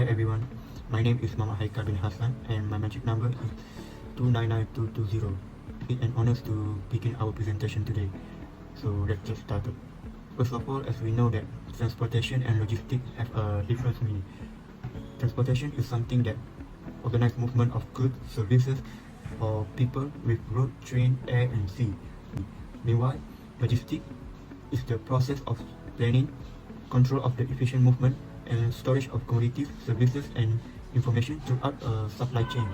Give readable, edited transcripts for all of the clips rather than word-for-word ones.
everyone, my name is Mama Haikal bin Hassan and my magic number is 299220. It's an honor to begin our presentation today. So let's get started. First of all, as we know that transportation and logistics have a different meaning. Transportation is something that organized movement of goods, services, or people with road, train, air, and sea. Meanwhile, logistics is the process of planning, control of the efficient movement, and storage of commodities, services, and information throughout a supply chain.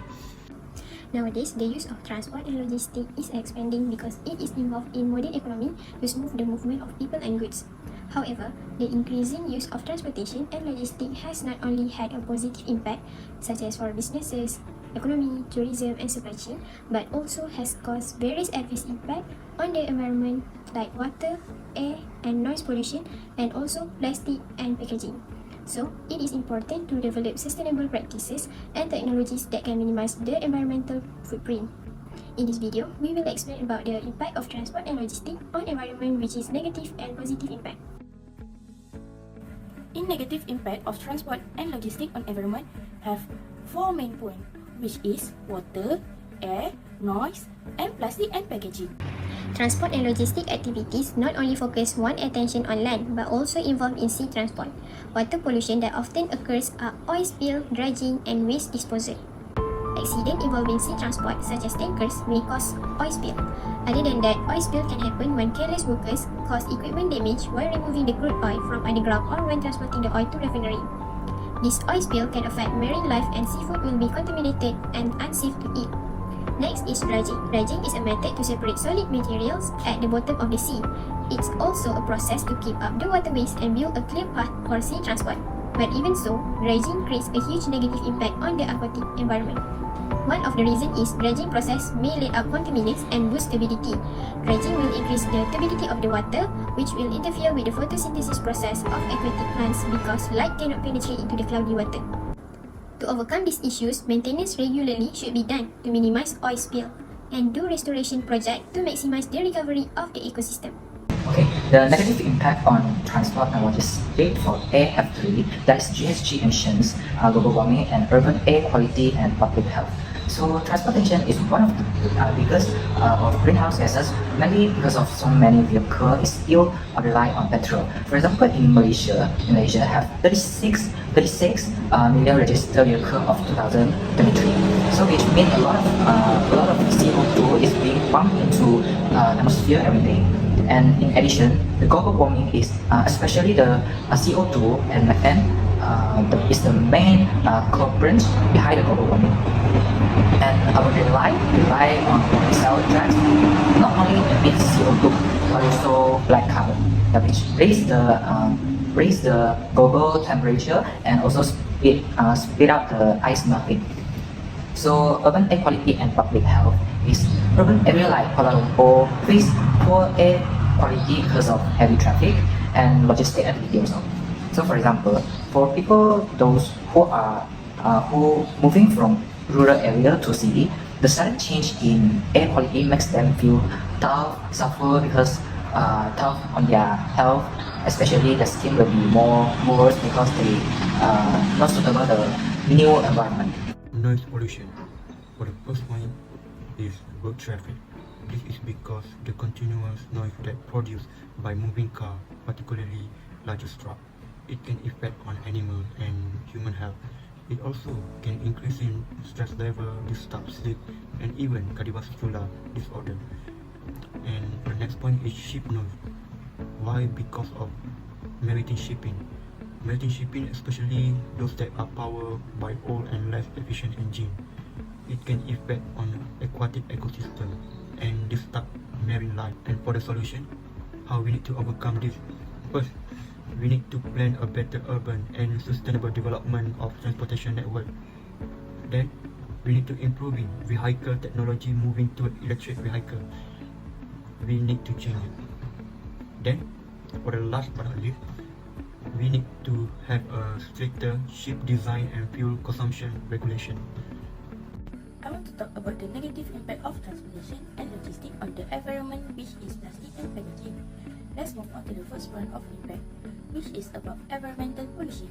Nowadays, the use of transport and logistics is expanding because it is involved in modern economy to smooth the movement of people and goods. However, the increasing use of transportation and logistics has not only had a positive impact, such as for businesses, economy, tourism, and supply chain, but also has caused various adverse impacts on the environment like water, air, and noise pollution, and also plastic and packaging. So, it is important to develop sustainable practices and technologies that can minimize the environmental footprint. In this video, we will explain about the impact of transport and logistics on environment, which is negative and positive impact. In negative impact of transport and logistics on environment have four main points, which is water, air, noise, and plastic and packaging. Transport and logistic activities not only focus one attention on land but also involve in sea transport. Water pollution that often occurs are oil spill, dredging, and waste disposal. Accidents involving sea transport such as tankers may cause oil spill. Other than that, oil spill can happen when careless workers cause equipment damage while removing the crude oil from underground or when transporting the oil to refinery. This oil spill can affect marine life and seafood will be contaminated and unsafe to eat. Next is dredging. Dredging is a method to separate solid materials at the bottom of the sea. It's also a process to keep up the waterways and build a clear path for sea transport. But even so, dredging creates a huge negative impact on the aquatic environment. One of the reasons is dredging process may let out contaminants and boost turbidity. Dredging will increase the turbidity of the water, which will interfere with the photosynthesis process of aquatic plants because light cannot penetrate into the cloudy water. To overcome these issues, maintenance regularly should be done to minimize oil spill and do restoration projects to maximize the recovery of the ecosystem. Okay, the negative impact on transport and logistics for AF3, that is GHG emissions, global warming, and urban air quality and public health. So transportation is one of the biggest of greenhouse gases, mainly because of so many vehicles still rely on petrol. For example, in Malaysia have 36 million registered vehicles of 2023. So which means a lot of CO2 is being pumped into atmosphere every day. And in addition, the global warming is especially the CO2 and methane is the main culprit behind the global warming. And our daily life rely on cell tracks not only emits CO2 but also black carbon, that which raise the global temperature and also speed up the ice melting. So urban air quality and public health is urban area like Kuala Lumpur face poor air quality because of heavy traffic and logistic activity also. So for example, for people those who are moving from rural area to city, the sudden change in air quality makes them feel tough, suffer because tough on their health, especially the skin will be more worse because they not suitable the new environment. Noise pollution. For the first point is road traffic. This is because the continuous noise that produced by moving car, particularly larger truck, it can affect on animal and human health. It also can increase in stress level, disturb sleep, and even cardiovascular disorder. And the next point is ship noise. Why? Because of maritime shipping. Maritime shipping, especially those that are powered by old and less efficient engine, it can affect on aquatic ecosystem and disturb marine life. And for the solution, how we need to overcome this? First, we need to plan a better urban and sustainable development of transportation network. Then, we need to improve vehicle technology, moving to electric vehicle. We need to change it. Then, for the last but not least, we need to have a stricter ship design and fuel consumption regulation. I want to talk about the negative impact of transportation and logistics on the environment, which is plastic and packaging. Let's move on to the first one of impact, which is about environmental pollution.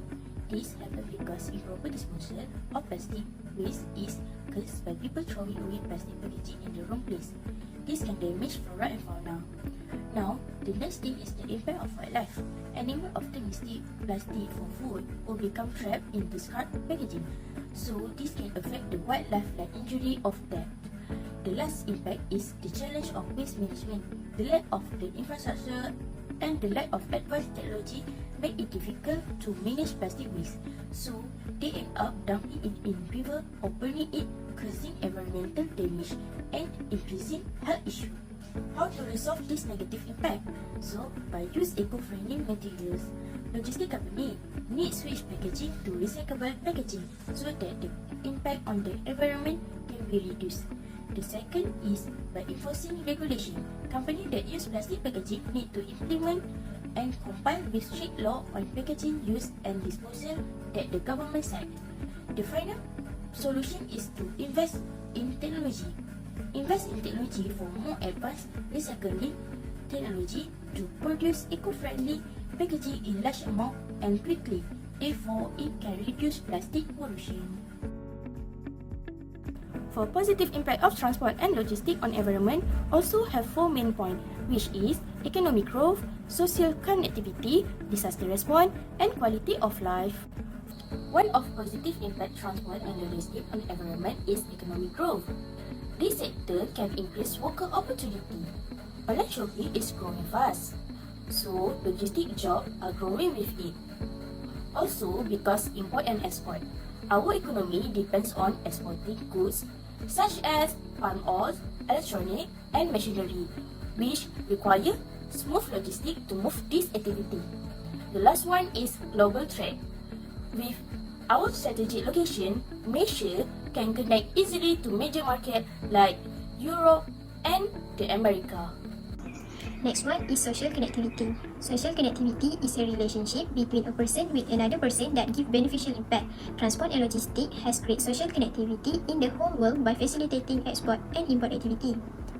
This happens because improper disposal of plastic waste is caused by people throwing away plastic packaging in the wrong place. This can damage flora and fauna. Now, the next thing is the impact of wildlife. Animals often mistake plastic for food or become trapped in discard packaging. So, this can affect the wildlife like injury or death. The last impact is the challenge of waste management. The lack of the infrastructure and the lack of advanced technology make it difficult to manage plastic waste. So, they end up dumping it in river or burning it, causing environmental damage and increasing health issues. How to resolve this negative impact? So, by use eco-friendly materials, logistic company need switch packaging to recyclable packaging so that the impact on the environment can be reduced. The second is by enforcing regulation. Companies that use plastic packaging need to implement and comply with strict law on packaging use and disposal that the government set. The final solution is to invest in technology. Invest in technology for more advanced recycling technology to produce eco-friendly packaging in large amount and quickly. Therefore, it can reduce plastic pollution. For positive impact of transport and logistics on environment also have 4 main points, which is economic growth, social connectivity, disaster response, and quality of life. One of positive impact transport and logistics on environment is economic growth. This sector can increase worker opportunity. Online shopping is growing fast, so logistic jobs are growing with it. Also, because import and export, our economy depends on exporting goods such as palm oil, electronic, and machinery, which require smooth logistics to move this activity. The last one is global trade. With our strategic location, Malaysia can connect easily to major markets like Europe and the America. Next one is social connectivity. Social connectivity is a relationship between a person with another person that give beneficial impact. Transport and logistics has great social connectivity in the whole world by facilitating export and import activity.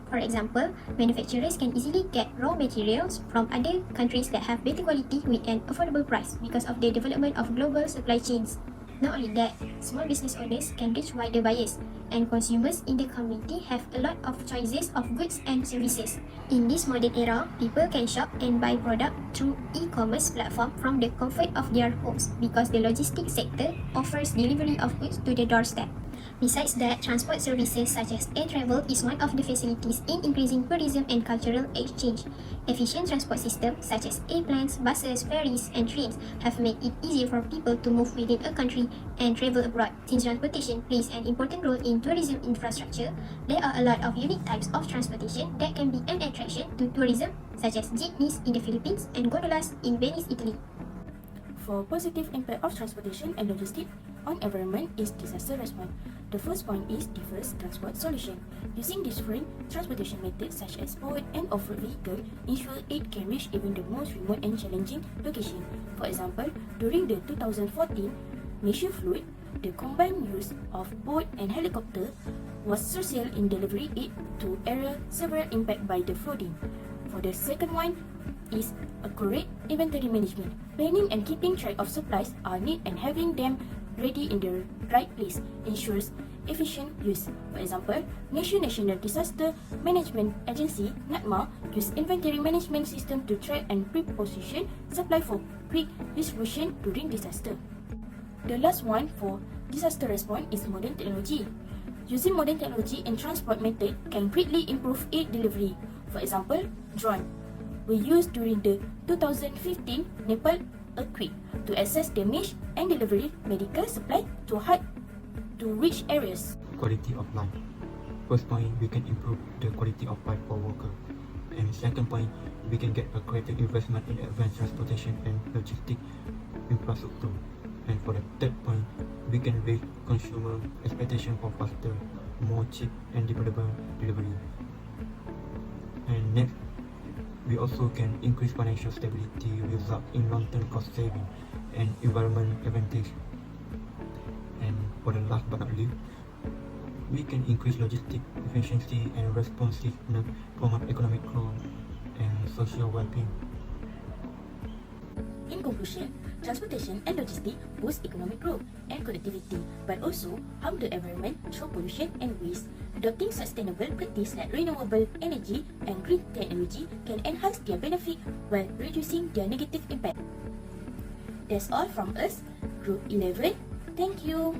For example, manufacturers can easily get raw materials from other countries that have better quality with an affordable price because of the development of global supply chains. Not only that, small business owners can reach wider buyers, and consumers in the community have a lot of choices of goods and services. In this modern era, people can shop and buy products through e-commerce platform from the comfort of their homes because the logistics sector offers delivery of goods to the doorstep. Besides that, transport services such as air travel is one of the facilities in increasing tourism and cultural exchange. Efficient transport systems such as airplanes, buses, ferries, and trains have made it easier for people to move within a country and travel abroad. Since transportation plays an important role in tourism infrastructure, there are a lot of unique types of transportation that can be an attraction to tourism, such as jeepneys in the Philippines and gondolas in Venice, Italy. For positive impact of transportation and logistics on environment is disaster response. The first point is diverse transport solution. Using different transportation methods such as boat and off-road vehicle ensure it can reach even the most remote and challenging location. For example, during the 2014 Malaysia flood, the combined use of boat and helicopter was crucial in delivering aid to areas severely impacted by the flooding. For the second one is accurate inventory management. Planning and keeping track of supplies are needed and having them ready in the right place ensures efficient use. For example, Malaysia National Disaster Management Agency (NADMA) use inventory management system to track and pre-position supply for quick distribution during disaster. The last one for disaster response is modern technology. Using modern technology and transport method can greatly improve aid delivery. For example, drone were used during the 2015 Nepal earthquake to assess damage and delivery medical supply to hard-to-reach areas. Quality of life. First point, we can improve the quality of life for workers. And second point, we can get a greater investment in advanced transportation and logistic infrastructure. And for the third point, we can raise consumer expectation for faster, more cheap and dependable delivery. And next, we also can increase financial stability, result in long-term cost saving and environment advantage. And for the last but not least, we can increase logistic efficiency and responsiveness, promote economic growth and social well-being. In conclusion, transportation and logistics boost economic growth and connectivity, but also harm the environment through pollution and waste. Adopting sustainable practices like renewable energy and green technology can enhance their benefit while reducing their negative impact. That's all from us, Group 11. Thank you.